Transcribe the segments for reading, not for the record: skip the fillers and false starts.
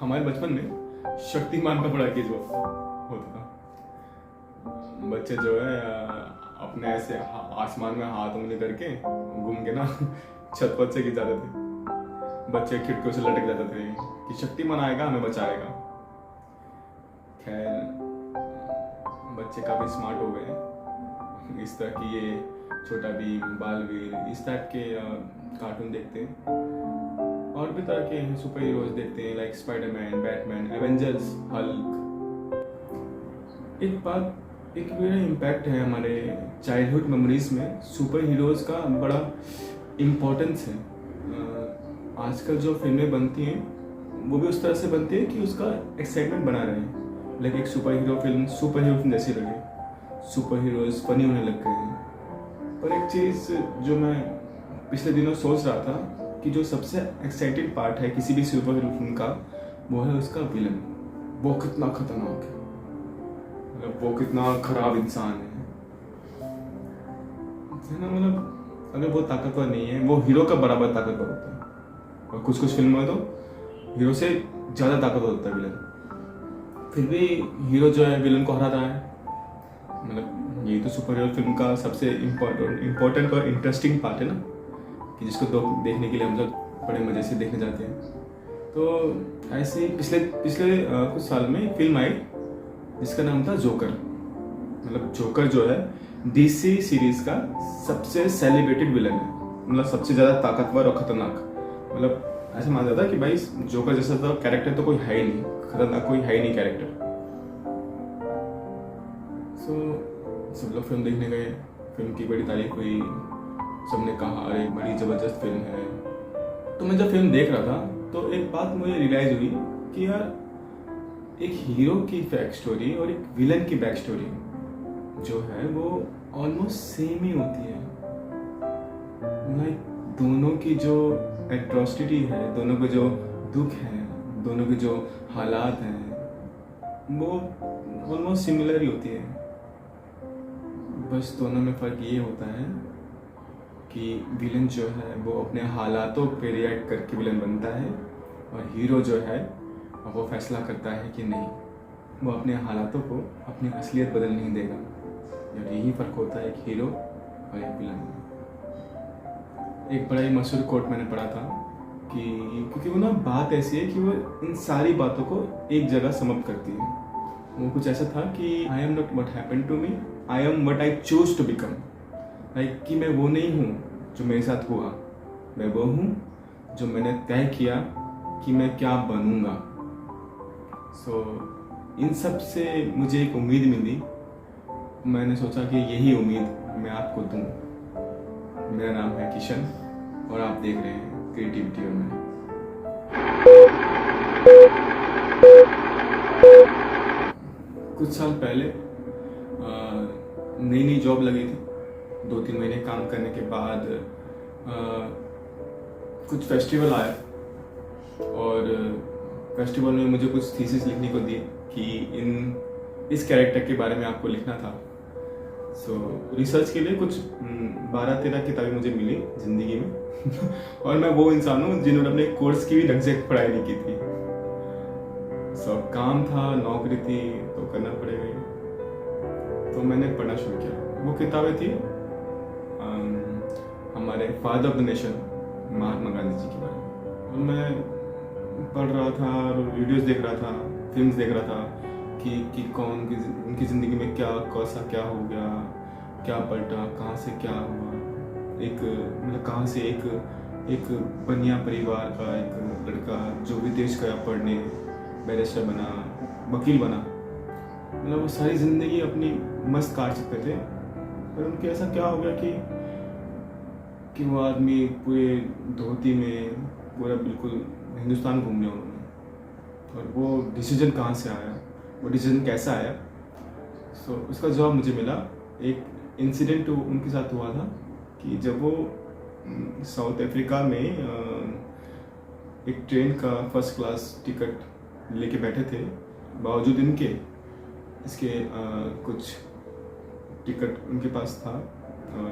हमारे बचपन में शक्तिमान का बड़ा क्रेज होता था। बच्चे जो है अपने ऐसे आसमान में हाथ उंगली करके घूम के ना छत पत से गिर जाते थे। बच्चे खिड़कियों से लटक जाते थे कि शक्तिमान आएगा हमें बचाएगा। खैर बच्चे काफी स्मार्ट हो गए, इस तरह की ये छोटा भीम, बालवीर, इस टाइप के कार्टून देखते हैं और भी तरह के सुपर हीरोज देखते हैं, like Spiderman, Batman, Avengers, Hulk. एक बड़ा इम्पैक्ट है हमारे चाइल्डहुड मेमोरीज में। सुपर हीरोज का बड़ा इम्पोर्टेंस है। आजकल जो फिल्में बनती हैं वो भी उस तरह से बनती है कि उसका एक्साइटमेंट बना रहे, लाइक एक सुपर हीरो फिल्म जैसी लगे, सुपर हीरोज फनी होने लग गए हैं। पर एक चीज़ जो मैं पिछले दिनों सोच रहा था कि जो सबसे एक्साइटेड पार्ट है किसी भी सुपर हीरो फिल्म का, वो है उसका विलन। वो कितना खतरनाक है, मतलब वो कितना खराब इंसान है ना। मतलब अगर वो ताकतवर नहीं है, वो हीरो का बराबर ताकतवर होता है, और कुछ फिल्मों में तो हीरो से ज़्यादा ताकतवर होता है विलन। फिर भी हीरो जो है विलन को हरा रहा है। मतलब ये तो सुपर हीरो फिल्म का सबसे इम्पोर्टेंट और इंटरेस्टिंग पार्ट है ना, कि जिसको देखने के लिए हम लोग बड़े मज़े से देखने जाते हैं। तो ऐसे ही पिछले कुछ साल में एक फिल्म आई जिसका नाम था जोकर। मतलब जोकर जो है डीसी सीरीज का सबसे सेलिब्रेटेड विलन है, मतलब सबसे ज़्यादा ताकतवर और खतरनाक। मतलब ऐसा माना जाता है कि भाई जोकर जैसा तो कैरेक्टर तो कोई है ही नहीं, खतरनाक कोई है ही नहीं कैरेक्टर। सब लोग फिल्म देखने गए, फिल्म की बड़ी तारीफ हुई, सबने कहा अरे बड़ी ज़बरदस्त फिल्म है। तो मैं जब फिल्म देख रहा था तो एक बात मुझे रियलाइज हुई कि यार एक हीरो की बैक स्टोरी और एक विलन की बैक स्टोरी जो है वो ऑलमोस्ट सेम ही होती है। लाइक दोनों की जो एट्रोसिटी है, दोनों के जो दुख है, दोनों के जो हालात हैं, वो ऑलमोस्ट सिमिलर ही होती है। बस दोनों में फ़र्क ये होता है कि विलन जो है वो अपने हालातों पे रिएक्ट करके विलन बनता है, और हीरो जो है वो फैसला करता है कि नहीं, वो अपने हालातों को अपनी असलियत बदल नहीं देगा। और यही फ़र्क होता है एक हीरो और एक विलन में। एक बड़ा ही मशहूर कोट मैंने पढ़ा था कि क्योंकि वो ना बात ऐसी है कि वो इन सारी बातों को एक जगह समाप्त करती है। वो कुछ ऐसा था कि I am not what happen to me, I am what I choose to become. Like कि मैं वो नहीं हूँ जो मेरे साथ हुआ, मैं वो हूँ जो मैंने तय किया कि मैं क्या बनूंगा। इन सब से मुझे एक उम्मीद मिली। मैंने सोचा कि यही उम्मीद मैं आपको दूं। मेरा नाम है किशन और आप देख रहे हैं क्रिएटिविटी और मैं। कुछ साल पहले नई जॉब लगी थी। 2-3 महीने काम करने के बाद कुछ फेस्टिवल आया, और फेस्टिवल में मुझे कुछ थीसिस लिखने को दी कि इस कैरेक्टर के बारे में आपको लिखना था। रिसर्च के लिए कुछ 12-13 किताबें मुझे मिली जिंदगी में और मैं वो इंसान हूँ जिन्होंने अपने कोर्स की भी ढंग से पढ़ाई नहीं की थी। काम था, नौकरी थी, तो करना पड़ेगा। तो मैंने पढ़ना शुरू किया। वो किताबें थी हमारे father of the nation Mahatma Gandhi ji के बारे में। और मैं पढ़ रहा था और वीडियोस देख रहा था, फिल्म्स देख रहा था कि कौन उनकी ज़िंदगी में क्या हो गया, क्या पलटा, कहाँ से क्या हुआ। मतलब कहाँ से एक बनिया परिवार का एक लड़का जो विदेश गया पढ़ने, बैरिस्टर बना, वकील बना, मतलब वो सारी ज़िंदगी अपनी मस्त काट सकते थे। पर उनके ऐसा क्या हो गया कि वो आदमी पूरे धोती में पूरा बिल्कुल हिंदुस्तान घूम लिया उन्होंने। और वो डिसीजन कहाँ से आया, वो डिसीजन कैसा आया। उसका जवाब मुझे मिला। एक इंसिडेंट उनके साथ हुआ था कि जब वो साउथ अफ्रीका में एक ट्रेन का फर्स्ट क्लास टिकट लेके बैठे थे, बावजूद इसके कुछ टिकट उनके पास था, और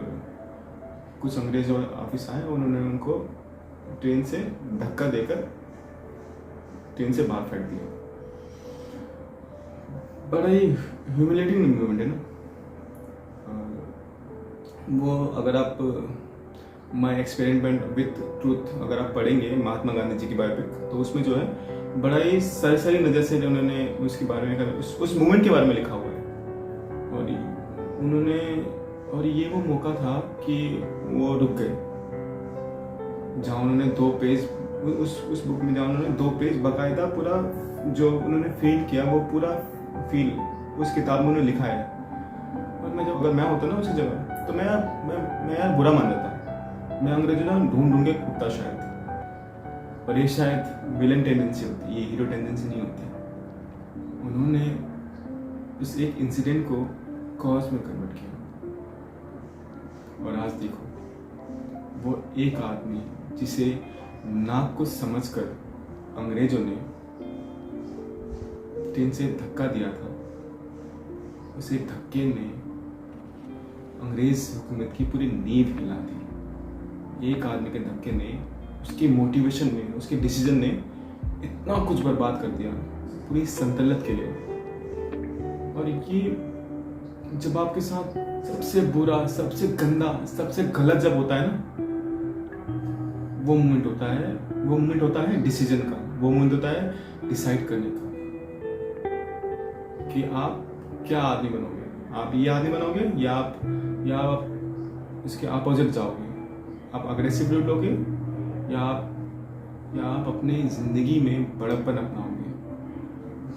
कुछ अंग्रेज और ऑफिस आए, उन्होंने उनको ट्रेन से धक्का देकर ट्रेन से बाहर फेंक दिया। बड़ा ही ह्यूमिलेटिंग मोमेंट है ना। वो अगर आप माई एक्सपेरिमेंट विथ ट्रूथ अगर आप पढ़ेंगे महात्मा गांधी जी की बायोपिक, तो उसमें जो है बड़ा ही सरसरी नज़र से उन्होंने उसके बारे में उस मूवमेंट के बारे में लिखा हुआ है। और ये वो मौका था कि वो रुक गए, जहाँ उन्होंने 2 पेज उस बुक में, जहाँ उन्होंने 2 पेज बाकायदा पूरा जो उन्होंने फील किया वो पूरा फील उस किताब में उन्होंने लिखा है। और मैं अगर मैं होता ना उसी जगह, तो मैं यार बुरा मान जाता। मैं अंग्रेजी ना ढूंढ के कुत्ता शायद, और ये शायद विलन टेंडेंसी होती है, ये हीरो टेंडेंसी नहीं होती। उन्होंने उस एक इंसिडेंट को कॉज में कन्वर्ट किया, और आज देखो वो एक आदमी जिसे नाक को समझकर अंग्रेजों ने ट्रेन से धक्का दिया था, उसे धक्के ने अंग्रेज हुकूमत की पूरी नींव हिला दी। एक आदमी के धक्के ने, उसकी मोटिवेशन ने, उसके डिसीजन ने इतना कुछ बर्बाद कर दिया पूरी सल्तनत के लिए। और ये जब आपके साथ सबसे बुरा, सबसे गंदा, सबसे गलत जब होता है ना, वो मोमेंट होता है डिसीजन का, वो मोमेंट होता है डिसाइड करने का कि आप क्या आदमी बनोगे। आप ये आदमी बनोगे या आप इसके अपोजिट जाओगे। आप अग्रेसिव रूट लोगे या आप अपने ज़िंदगी में बड़प्पन अपनाओगे।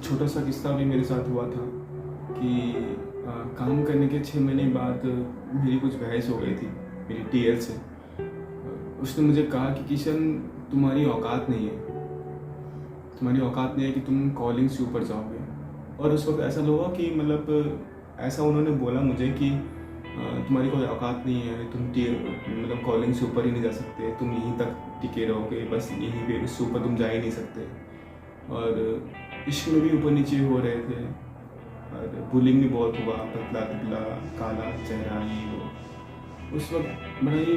छोटा सा किस्सा भी मेरे साथ हुआ था कि काम करने के 6 महीने बाद मेरी कुछ बहस हो गई थी मेरी टीएल से। उसने मुझे कहा कि किशन, तुम्हारी औकात नहीं है कि तुम कॉलिंग से ऊपर जाओगे। और उस वक्त ऐसा हुआ कि मतलब ऐसा उन्होंने बोला मुझे कि तुम्हारी कोई औकात नहीं है, तुम मतलब कॉलिंग से ऊपर ही नहीं जा सकते, तुम यहीं तक टिके रहोगे, बस यहीं पे, इससे ऊपर तुम जा ही नहीं सकते। और इश्क में भी ऊपर नीचे हो रहे थे, और बुलिंग भी बहुत हुआ, पतला दुबला काला चेहरा ये वो। उस वक्त बड़ा ही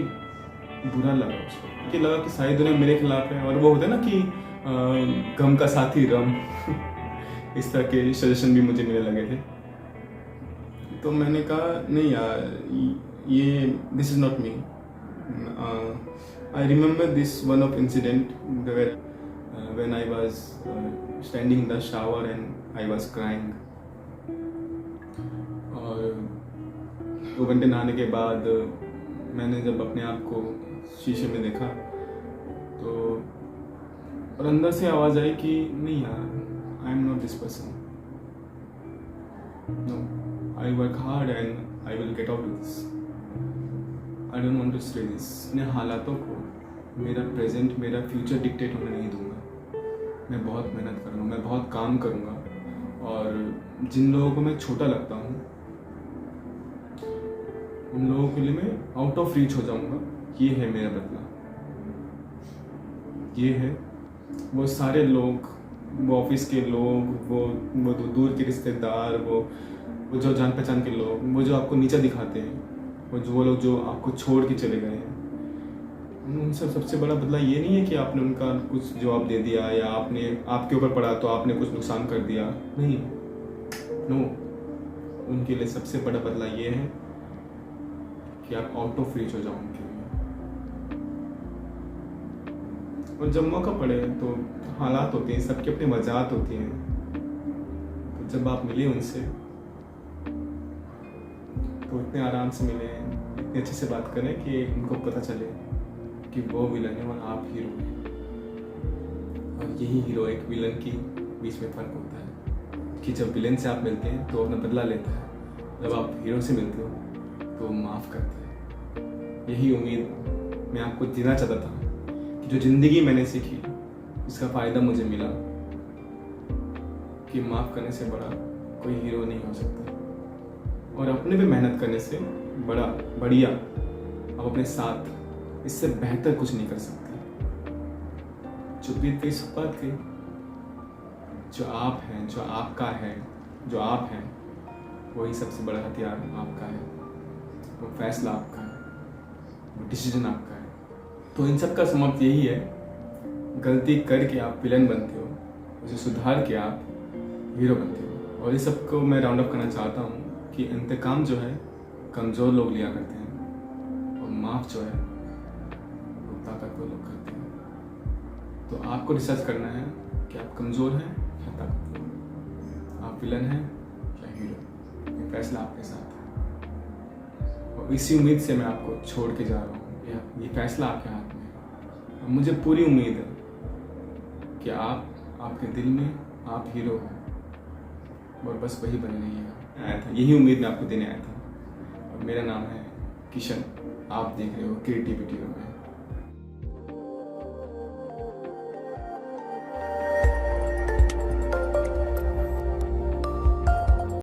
बुरा लगा, उस वक्त कि लगा कि सारी दुनिया मेरे खिलाफ है। और वो होता है ना कि गम का साथी रम इस तरह के सजेशन भी मुझे मिलने लगे थे। तो मैंने कहा नहीं यार, ये this is not me. I remember this one of incident when I was standing in the shower and I was crying. और 2 घंटे नहाने के बाद मैंने जब अपने आप को शीशे में देखा, तो और अंदर से आवाज़ आई कि नहीं यार, I am not this person, no, I work hard and I will get out of this. I don't want to stay this. अपने हालातों को मेरा प्रेजेंट, मेरा फ्यूचर डिक्टेट होने नहीं दूंगा। मैं बहुत मेहनत करूँगा, मैं बहुत काम करूँगा, और जिन लोगों को मैं छोटा लगता हूँ उन लोगों के लिए मैं आउट ऑफ रीच हो जाऊँगा। ये है मेरा बदला। ये है वो सारे लोग, वो ऑफिस के लोग, वो दूर के रिश्तेदार, वो जो जान पहचान के लोग, वो जो आपको नीचा दिखाते हैं, वो लोग जो आपको छोड़ के चले गए हैं, उन सबसे बड़ा बदला ये नहीं है कि आपने उनका कुछ जवाब दे दिया या आपके ऊपर पड़ा तो आपने कुछ नुकसान कर दिया। नहीं, नो, उनके लिए सबसे बड़ा बदला ये है कि आप आउट ऑफ रीच हो जाओ उनके लिए। और जब मौका पड़े तो हालात होते हैं, सबकी अपनी वजहात होती हैं। तो जब आप मिले उनसे तो इतने आराम से मिले, इतने अच्छे से बात करें कि उनको पता चले कि वो विलन है और आप हीरो हैं। और यही हीरोइक विलन की बीच में फ़र्क होता है कि जब विलन से आप मिलते हैं तो अपना बदला लेता है, जब आप हीरो से मिलते हो तो माफ़ करता है। यही उम्मीद मैं आपको देना चाहता था कि जो ज़िंदगी मैंने सीखी इसका फ़ायदा मुझे मिला कि माफ़ करने से बड़ा कोई हीरो नहीं हो सकता, और अपने पे मेहनत करने से बढ़िया आप अपने साथ इससे बेहतर कुछ नहीं कर सकते। जो बीत गई सो बात गई। जो आप हैं, जो आपका है, जो आप हैं, वही सबसे बड़ा हथियार आपका है। वो फैसला आपका है, वो डिसीजन आपका है। तो इन सब का समाप्त यही है, गलती करके आप विलन बनते हो, उसे सुधार के आप हीरो बनते हो। और इस सबको मैं राउंड अप करना चाहता हूँ कि इंतकाम जो है कमज़ोर लोग लिया करते हैं और माफ़ जो है वो ताकतवर लोग करते हैं। तो आपको डिसाइड करना है कि आप कमज़ोर हैं या ताकतवर, आप विलन हैं या हीरो। ये फैसला आपके साथ है और इसी उम्मीद से मैं आपको छोड़ के जा रहा हूँ। ये फैसला आपके हाथ में है और मुझे पूरी उम्मीद है कि आपके दिल में आप हीरो हो और बस वही बने रहिएगा। आया था, यही उम्मीद मैं आपको देने आया था। और मेरा नाम है किशन, आप देख रहे हो क्रिएटिविटी में।